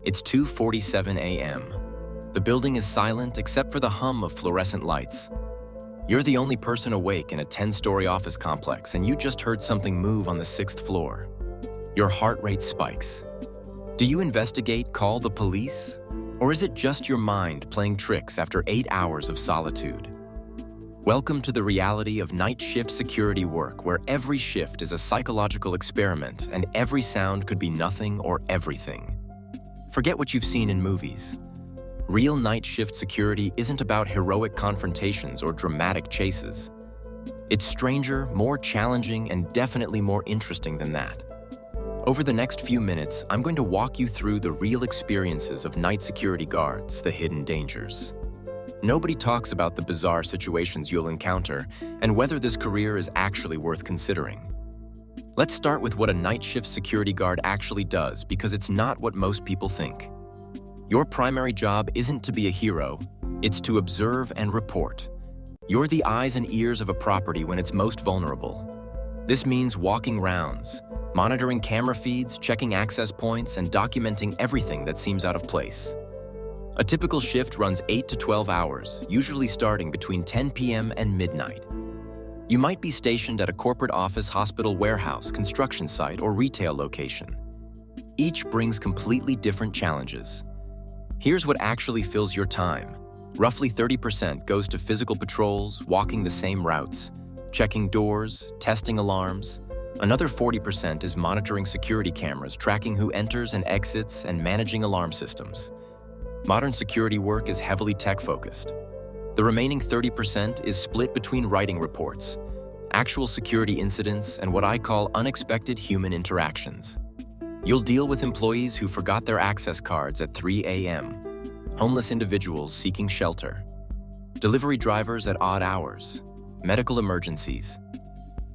It's 2:47 a.m. The building is silent except for the hum of fluorescent lights. You're the only person awake in a 10-story office complex, and you just heard something move on the 6th floor. Your heart rate spikes. Do you investigate, call the police? Or is it just your mind playing tricks after 8 hours of solitude? Welcome to the reality of night shift security work, where every shift is a psychological experiment and every sound could be nothing or everything. Forget what you've seen in movies. Real night shift security isn't about heroic confrontations or dramatic chases. It's stranger, more challenging, and definitely more interesting than that. Over the next few minutes, I'm going to walk you through the real experiences of night security guards, the hidden dangers. Nobody talks about the bizarre situations you'll encounter and whether this career is actually worth considering. Let's start with what a night shift security guard actually does, because it's not what most people think. Your primary job isn't to be a hero, it's to observe and report. You're the eyes and ears of a property when it's most vulnerable. This means walking rounds, monitoring camera feeds, checking access points, and documenting everything that seems out of place. A typical shift runs 8 to 12 hours, usually starting between 10 p.m. and midnight. You might be stationed at a corporate office, hospital, warehouse, construction site, or retail location. Each brings completely different challenges. Here's what actually fills your time. Roughly 30% goes to physical patrols, walking the same routes, checking doors, testing alarms. Another 40% is monitoring security cameras, tracking who enters and exits, and managing alarm systems. Modern security work is heavily tech-focused. The remaining 30% is split between writing reports, actual security incidents, and what I call unexpected human interactions. You'll deal with employees who forgot their access cards at 3 a.m., homeless individuals seeking shelter, delivery drivers at odd hours, medical emergencies,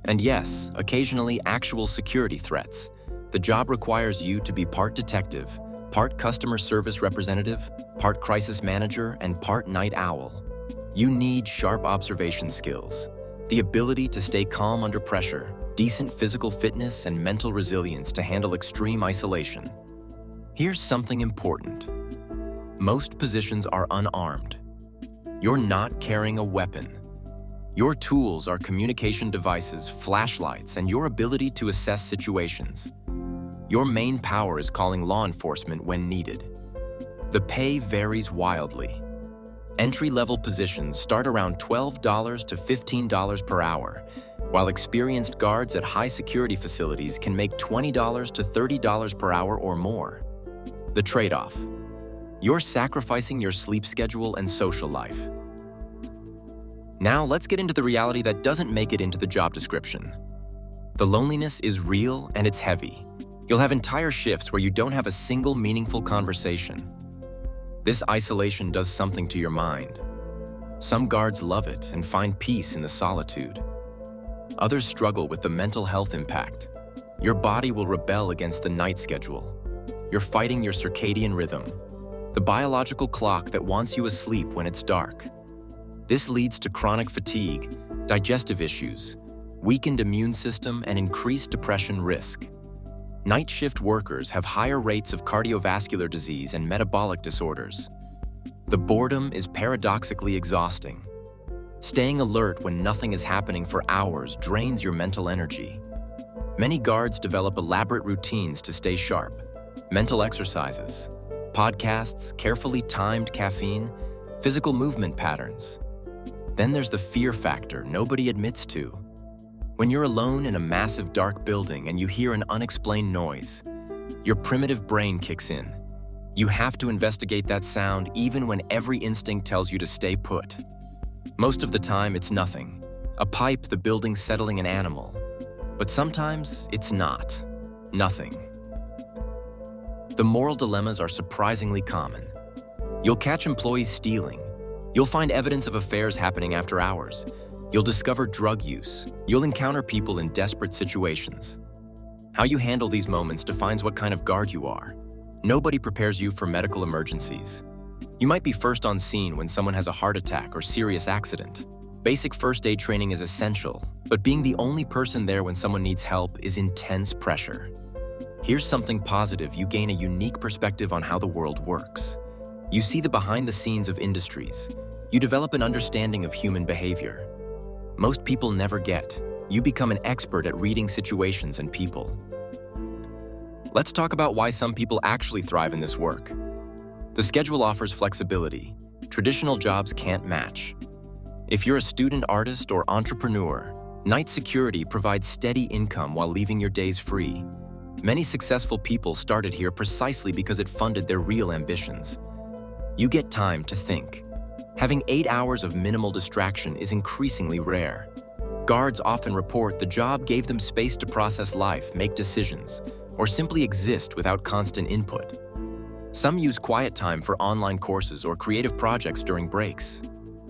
and yes, occasionally actual security threats. The job requires you to be part detective, part customer service representative, part crisis manager, and part night owl. You need sharp observation skills, the ability to stay calm under pressure, decent physical fitness, and mental resilience to handle extreme isolation. Here's something important. Most positions are unarmed. You're not carrying a weapon. Your tools are communication devices, flashlights, and your ability to assess situations. Your main power is calling law enforcement when needed. The pay varies wildly. Entry-level positions start around $12 to $15 per hour, while experienced guards at high-security facilities can make $20 to $30 per hour or more. The trade-off: you're sacrificing your sleep schedule and social life. Now let's get into the reality that doesn't make it into the job description. The loneliness is real and it's heavy. You'll have entire shifts where you don't have a single meaningful conversation. This isolation does something to your mind. Some guards love it and find peace in the solitude. Others struggle with the mental health impact. Your body will rebel against the night schedule. You're fighting your circadian rhythm, the biological clock that wants you asleep when it's dark. This leads to chronic fatigue, digestive issues, weakened immune system, and increased depression risk. Night shift workers have higher rates of cardiovascular disease and metabolic disorders. The boredom is paradoxically exhausting. Staying alert when nothing is happening for hours drains your mental energy. Many guards develop elaborate routines to stay sharp. Mental exercises, podcasts, carefully timed caffeine, physical movement patterns. Then there's the fear factor nobody admits to. When you're alone in a massive dark building and you hear an unexplained noise, your primitive brain kicks in. You have to investigate that sound even when every instinct tells you to stay put. Most of the time, it's nothing. A pipe, the building settling an animal. But sometimes, it's not. Nothing. The moral dilemmas are surprisingly common. You'll catch employees stealing. You'll find evidence of affairs happening after hours. You'll discover drug use. You'll encounter people in desperate situations. How you handle these moments defines what kind of guard you are. Nobody prepares you for medical emergencies. You might be first on scene when someone has a heart attack or serious accident. Basic first aid training is essential, but being the only person there when someone needs help is intense pressure. Here's something positive: you gain a unique perspective on how the world works. You see the behind the scenes of industries. You develop an understanding of human behavior. Most people never get. You become an expert at reading situations and people. Let's talk about why some people actually thrive in this work. The schedule offers flexibility. Traditional jobs can't match. If you're a student, artist, or entrepreneur, night security provides steady income while leaving your days free. Many successful people started here precisely because it funded their real ambitions. You get time to think. Having 8 hours of minimal distraction is increasingly rare. Guards often report the job gave them space to process life, make decisions, or simply exist without constant input. Some use quiet time for online courses or creative projects during breaks.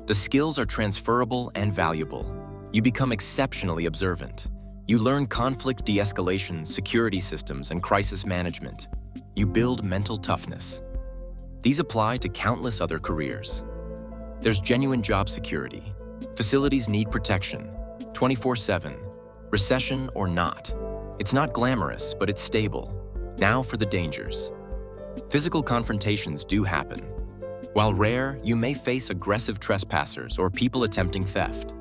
The skills are transferable and valuable. You become exceptionally observant. You learn conflict de-escalation, security systems, and crisis management. You build mental toughness. These apply to countless other careers. There's genuine job security. Facilities need protection, 24/7, recession or not. It's not glamorous, but it's stable. Now for the dangers. Physical confrontations do happen. While rare, you may face aggressive trespassers or people attempting theft.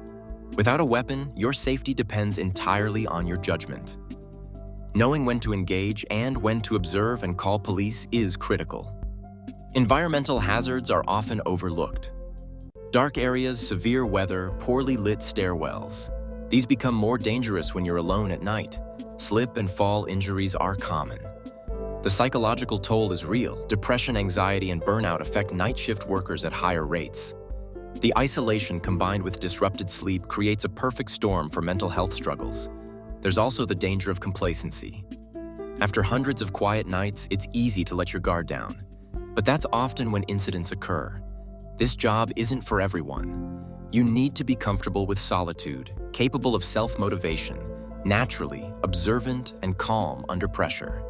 Without a weapon, your safety depends entirely on your judgment. Knowing when to engage and when to observe and call police is critical. Environmental hazards are often overlooked. Dark areas, severe weather, poorly lit stairwells. These become more dangerous when you're alone at night. Slip and fall injuries are common. The psychological toll is real. Depression, anxiety, and burnout affect night shift workers at higher rates. The isolation combined with disrupted sleep creates a perfect storm for mental health struggles. There's also the danger of complacency. After hundreds of quiet nights, it's easy to let your guard down. But that's often when incidents occur. This job isn't for everyone. You need to be comfortable with solitude, capable of self-motivation, naturally observant and calm under pressure.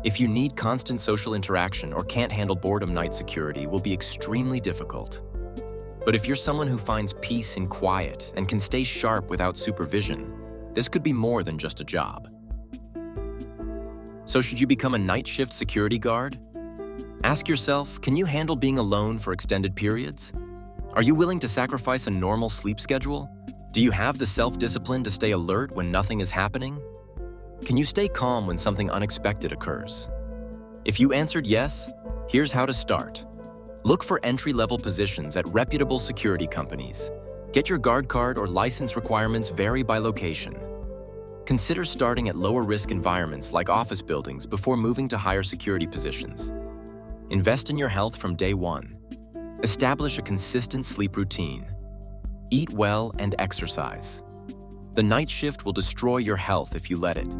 If you need constant social interaction or can't handle boredom, night security will be extremely difficult. But if you're someone who finds peace in quiet and can stay sharp without supervision, this could be more than just a job. So should you become a night shift security guard? Ask yourself, can you handle being alone for extended periods? Are you willing to sacrifice a normal sleep schedule? Do you have the self-discipline to stay alert when nothing is happening? Can you stay calm when something unexpected occurs? If you answered yes, here's how to start. Look for entry-level positions at reputable security companies. Get your guard card or license requirements vary by location. Consider starting at lower-risk environments like office buildings before moving to higher security positions. Invest in your health from day one. Establish a consistent sleep routine. Eat well and exercise. The night shift will destroy your health if you let it.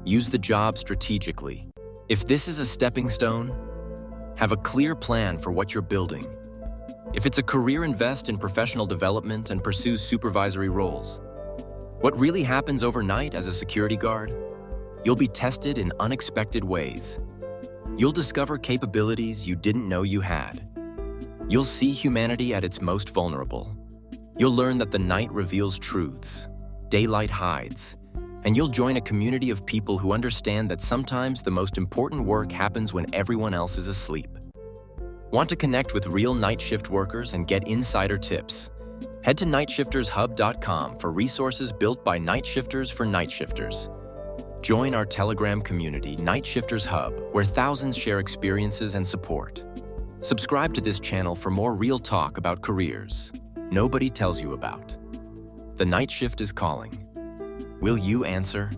Use the job strategically. If this is a stepping stone, have a clear plan for what you're building. If it's a career, invest in professional development and pursue supervisory roles. What really happens overnight as a security guard? You'll be tested in unexpected ways. You'll discover capabilities you didn't know you had. You'll see humanity at its most vulnerable. You'll learn that the night reveals truths, daylight hides, and you'll join a community of people who understand that sometimes the most important work happens when everyone else is asleep. Want to connect with real night shift workers and get insider tips? Head to NightShiftersHub.com for resources built by night shifters for night shifters. Join our Telegram community, Night Shifters Hub, where thousands share experiences and support. Subscribe to this channel for more real talk about careers nobody tells you about. The night shift is calling. Will you answer?